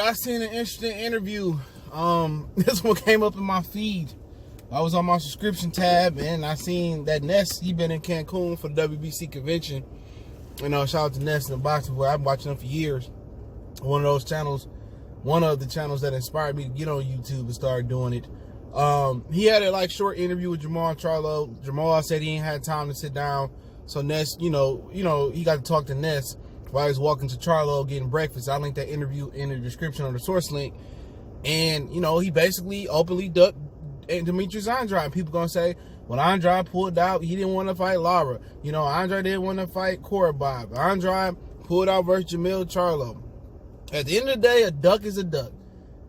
I seen an interesting interview. This one came up in my feed. I was on my subscription tab and I seen that Ness, he been in Cancun for the WBC convention. You know, shout out to Ness in the boxing boy. I've been watching him for years. One of the channels that inspired me to get on YouTube and start doing it. He had a short interview with Jermall Charlo. Jermall said he ain't had time to sit down. So Ness, you know, he got to talk to Ness while he was walking to Charlo getting breakfast. I linked that interview in the description on the source link. And, you know, he basically openly ducked Demetrius Andrade. People gonna say, well, Andrade pulled out. He didn't want to fight Lara. You know, Andrade didn't want to fight Bob. Andrade pulled out versus Jermall Charlo. At the end of the day, a duck is a duck.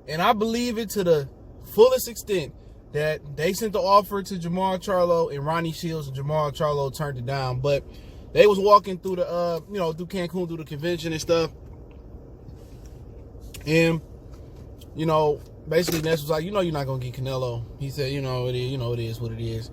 And I believe it to the fullest extent that they sent the offer to Jermall Charlo and Ronnie Shields, and Jermall Charlo turned it down. But they was walking through the, through Cancun, through the convention and stuff. And, you know, basically Ness was like, you know, you're not going to get Canelo. He said, it is what it is.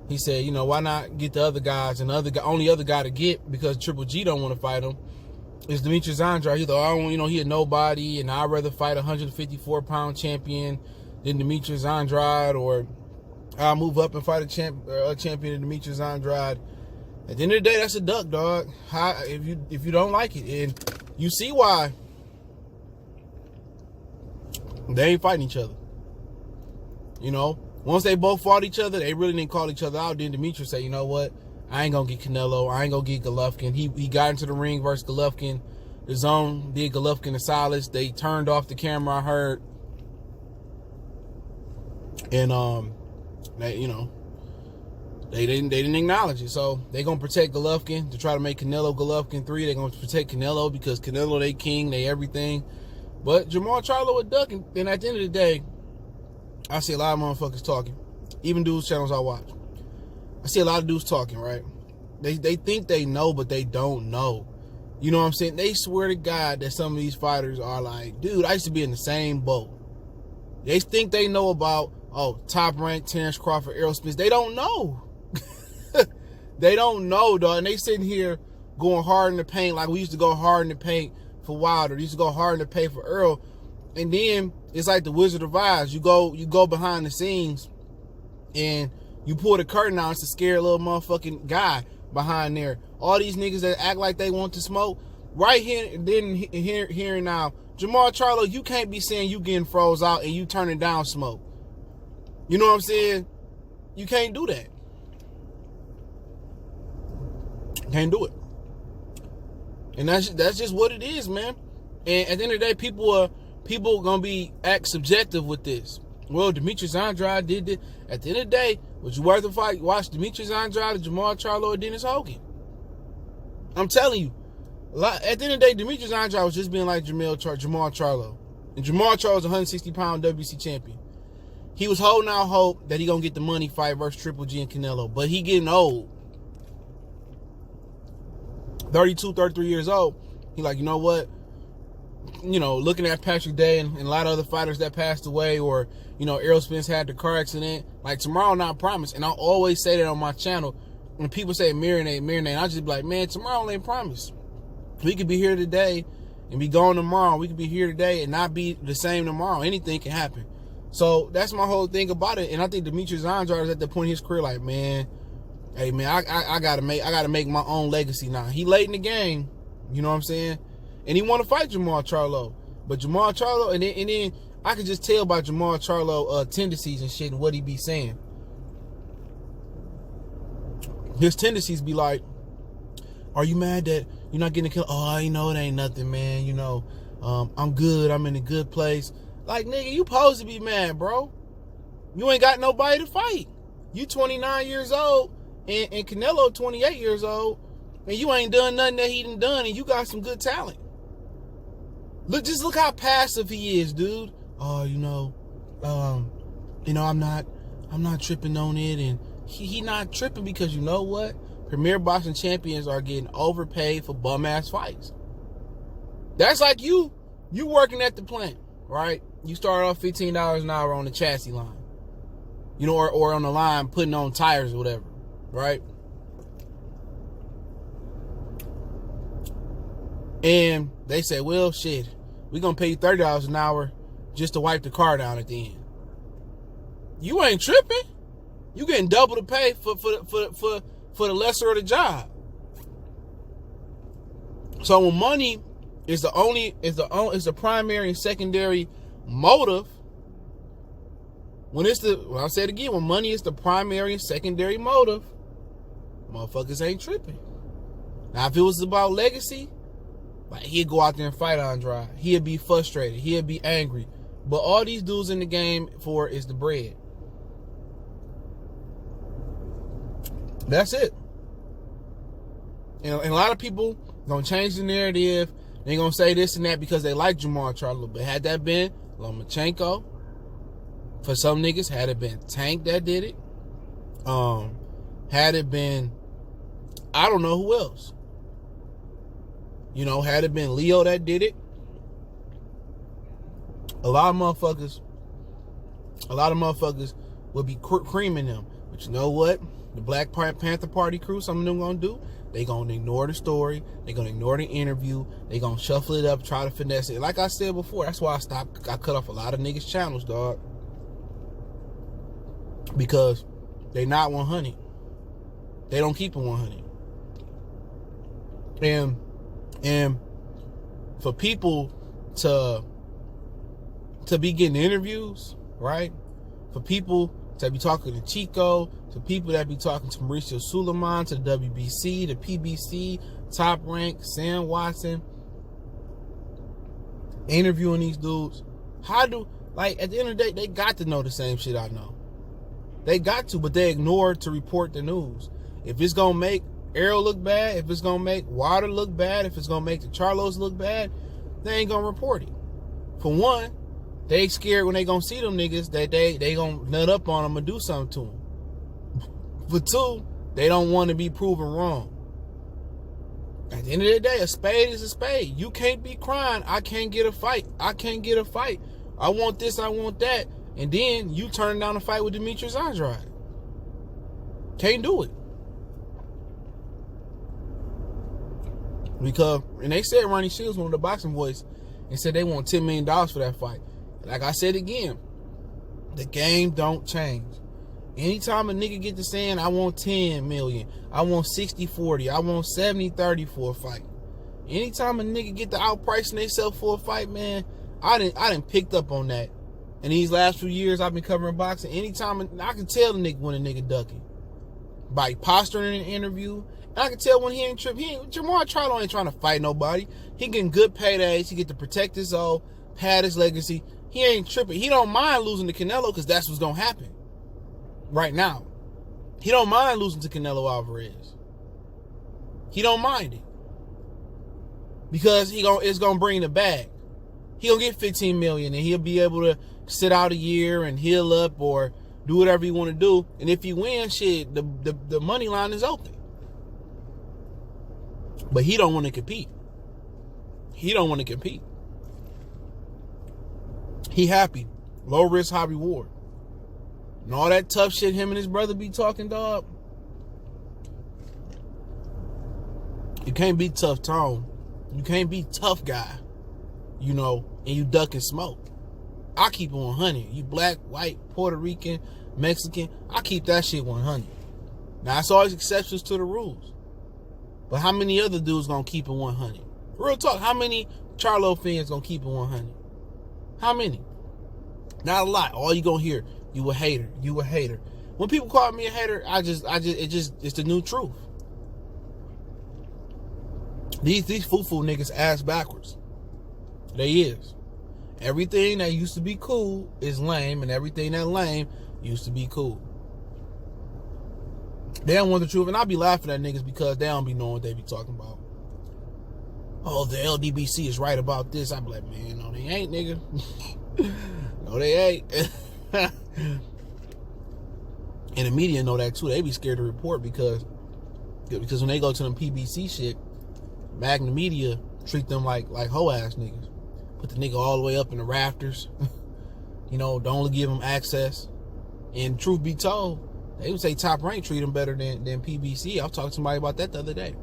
He said, why not get the other guys? And the only other guy to get, because Triple G don't want to fight him, is Demetrius Andrade. He thought, he a nobody, and I'd rather fight a 154-pound champion than Demetrius Andrade, or I'll move up and fight a champion than Demetrius Andrade. At the end of the day, that's a duck, dog. If you don't like it, and you see why they ain't fighting each other. Once they both fought each other, they really didn't call each other out. Then Demetrius said, you know what? I ain't gonna get Canelo. I ain't gonna get Golovkin. He got into the ring versus Golovkin. The DAZN did Golovkin and Silas. They turned off the camera, I heard. And they didn't acknowledge it. So they gonna protect Golovkin to try to make Canelo Golovkin 3. They gonna protect Canelo because Canelo, they king, they everything. But Jermall Charlo a duck, and at the end of the day, I see a lot of motherfuckers talking. Even dudes' channels I watch. I see a lot of dudes talking, right? They think they know, but they don't know. You know what I'm saying? They swear to God that some of these fighters are like, dude, I used to be in the same boat. They think they know about, top ranked Terrence Crawford, Errol Spence. They don't know. They don't know, dog. And they sitting here going hard in the paint like we used to go hard in the paint for Wilder. We used to go hard in the paint for Earl. And then it's like the Wizard of Oz. You go behind the scenes and you pull the curtain out. It's a scared little motherfucking guy behind there. All these niggas that act like they want to smoke. Right here, then here and now. Jermall Charlo, you can't be saying you getting froze out and you turning down smoke. You know what I'm saying? You can't do that. Can't do it. And that's just what it is, man. And at the end of the day, people gonna be act subjective with this. Well, Demetrius Andrade did it. At the end of the day, would you rather watch Demetrius Andrade, Jermall Charlo, or Dennis Hogan? I'm telling you. At the end of the day, Demetrius Andrade was just being like Jermall Charlo. And Jermall Charlo is a 160-pound WBC champion. He was holding out hope that he gonna get the money fight versus Triple G and Canelo. But he getting old. 32, 33 years old. He like, you know what? Looking at Patrick Day and a lot of other fighters that passed away, or, Errol Spence had the car accident. Like, tomorrow not promised. And I always say that on my channel. When people say marinate, I just be like, man, tomorrow ain't promised. We could be here today and be gone tomorrow. We could be here today and not be the same tomorrow. Anything can happen. So that's my whole thing about it. And I think Demetrius Andrade is at the point in his career like, man, hey man, I gotta make my own legacy now. He late in the game, you know what I'm saying? And he want to fight Jermall Charlo. But Jermall Charlo, and then I could just tell by Jermall Charlo tendencies and shit and what he be saying. His tendencies be like, are you mad that you're not getting killed? Oh, it ain't nothing, man. I'm good. I'm in a good place. Like, nigga, you supposed to be mad, bro. You ain't got nobody to fight. You 29 years old, and Canelo 28 years old, and you ain't done nothing that he done, and you got some good talent. Just look how passive he is, dude. Oh, I'm not tripping on it, and he not tripping because you know what? Premier boxing champions are getting overpaid for bum ass fights. That's like you working at the plant, right? You start off $15 an hour on the chassis line, or on the line putting on tires or whatever, right? And they say, well, shit, we're going to pay you $30 an hour just to wipe the car down at the end. You ain't tripping. You getting double the pay for the lesser of the job. So when money is the primary and secondary motive, I'll say it again, when money is the primary and secondary motive, motherfuckers ain't tripping. Now, if it was about legacy, like, he'd go out there and fight Andrade. He'd be frustrated. He'd be angry. But all these dudes in the game for is the bread. That's it. And a lot of people gonna change the narrative. They're gonna say this and that because they like Jermall Charlo. But had that been Lomachenko, for some niggas, had it been Tank that did it, had it been, I don't know who else. Had it been Leo that did it, a lot of motherfuckers would be creaming them. But you know what? The Black Panther Party crew, some of them gonna do, they gonna ignore the story, they gonna ignore the interview, they gonna shuffle it up, try to finesse it. Like I said before, that's why I cut off a lot of niggas' channels, dog. Because they not 100. They don't keep it 100. And for people to be getting interviews, right? For people to be talking to Chico, to people that be talking to Mauricio Suleiman, to the WBC, the PBC, Top Rank, Sam Watson, interviewing these dudes. At the end of the day, they got to know the same shit I know. They got to, but they ignore to report the news. If it's going to make Errol look bad, if it's going to make Water look bad, if it's going to make the Charlos look bad, they ain't going to report it. For one, they scared when they going to see them niggas that they going to nut up on them and do something to them. For two, they don't want to be proven wrong. At the end of the day, a spade is a spade. You can't be crying, I can't get a fight. I can't get a fight. I want this, I want that. And then you turn down a fight with Demetrius Andrade. Can't do it. Because, and they said Ronnie Shields, one of the boxing boys, and said they want $10 million for that fight. Like I said again, the game don't change. Anytime a nigga get to saying, I want 10 million, I want 60-40, I want 70-30 for a fight. Anytime a nigga get to outpricing themselves for a fight, man, I didn't picked up on that. In these last few years I've been covering boxing, anytime I can tell the nigga when a nigga ducking. By posturing in an interview, and I can tell when he ain't tripping. Jermall Charlo ain't trying to fight nobody. He getting good paydays. He get to protect his own, pad his legacy. He ain't tripping. He don't mind losing to Canelo because that's what's going to happen right now. He don't mind losing to Canelo Alvarez. He don't mind it. Because it's going to bring the bag. He'll get $15 million and he'll be able to sit out a year and heal up or do whatever he want to do. And if he wins, shit, the money line is open. But he don't want to compete. He don't want to compete. He happy. Low risk, high reward. And all that tough shit him and his brother be talking, dog. You can't be tough tone. You can't be tough guy, and you ducking smoke. I keep it 100. You black, white, Puerto Rican, Mexican, I keep that shit 100. Now, it's always exceptions to the rules. But how many other dudes gonna keep it 100? Real talk, how many Charlo fans gonna keep it 100? How many? Not a lot. All you gonna hear, you a hater, you a hater. When people call me a hater, it's the new truth. These foo-foo niggas ass backwards. They is. Everything that used to be cool is lame, and everything that lame used to be cool. They don't want the truth, and I be laughing at niggas because they don't be knowing what they be talking about. Oh, the LDBC is right about this. I be like, man, no, they ain't, nigga. No, they ain't. And the media know that too. They be scared to report because when they go to them PBC shit, Magna Media treat them like hoe ass niggas. Put the nigga all the way up in the rafters. Don't only give him access. And truth be told, they would say Top Rank treat him better than PBC. I was talking to somebody about that the other day.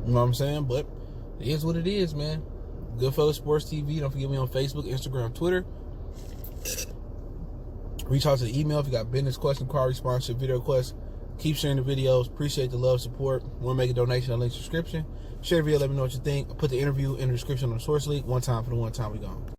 You know what I'm saying? But It is what it is, man. Goodfellas Sports TV. Don't forget me on Facebook, Instagram, Twitter. Reach out to the email if you got business question, call, sponsorship, video requests. Keep sharing the videos. Appreciate the love, support. Want to make a donation? I'll link description. Share the video. Let me know what you think. I'll put the interview in the description on the source link. One time for the one time we gone.